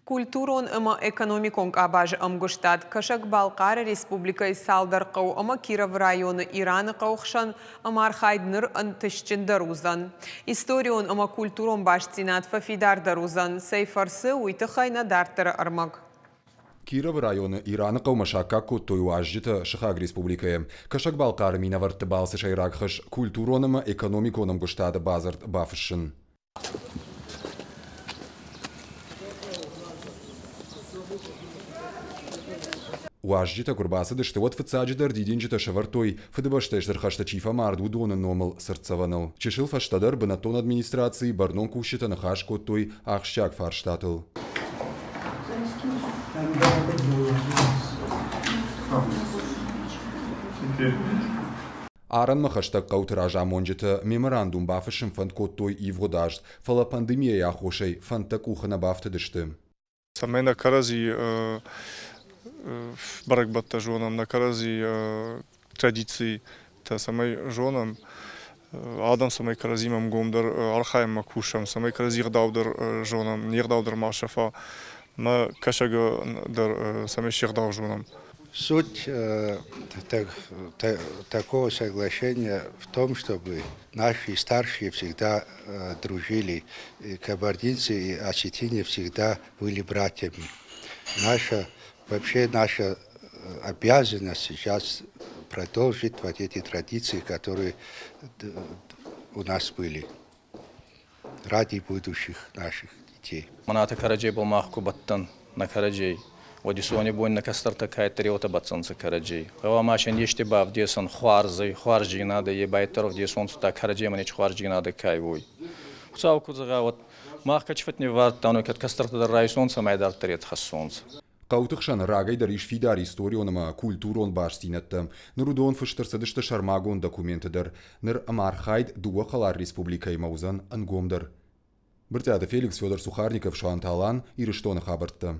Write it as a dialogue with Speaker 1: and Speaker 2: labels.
Speaker 1: Культурон ама экономикон абаж амгуштад кашак Балкар республикай салдарқау ама Киров районы Ираны қаухшан амархайдныр антышчындарузан. Историон ама культурон баштинат фафидардарузан сейфарсы уйтыхайна дартыры армаг.
Speaker 2: Киров районы Ираны қаумашаққа көттой уажжыты Шықақ республикае. Кашак Балкар минаварты балсы шайрақхыш культуроныма экономиконым гуштады базырт бафышын. Уажжыта курбасы дышты от фыцаджидар дидинжита шавартой фыдыбаштайштар хашта чифа марду доны номыл сырцаваныл. Чешил фаштадар бынатон администрации барнон кушита нахаш коттой ахщак фарштатыл. Аран махаштаг каутыража монжита меморандум бафышым фанд коттой ивгодажд фала пандемия яхошей фантак ухана бафты дышты.
Speaker 3: Самайна карази баракбатта жонам, на карази традиции та самай жонам, адам самай каразимам гомдар архаем макушам, самай карази гдаудар жонам, нирдаудар машафа, ма кашага дар самай ширдау жонам.
Speaker 4: Суть такого соглашения в том, чтобы наши старшие всегда дружили, кабардинцы и осетины всегда были братьями. Вообще наша обязанность сейчас продолжить вот эти традиции, которые у нас были, ради будущих наших детей.
Speaker 5: Маната Караджей был махку баттан на Караджей. Одисоне бой на кастарта кайтери ота батсанца Караджей. Хава машин еште бав десон хуарджи надо ебайтеров десон ста Караджей манеч хуарджи надо кайвой. Хусау кузага вот махка чфатни вартану кат кастарта дар райсон самайдар трет хассонц.
Speaker 2: Qautықшан рагайдар иш фидар историоныма культурон баштинеттім. Нұрудон фыштырсыдышты шармагон документедер. Ныр амархайд дуақалар республикай маузан ангомдар. Біртяды Феликс Федор Сухарников Шуанталан ирыштоны хабыртты.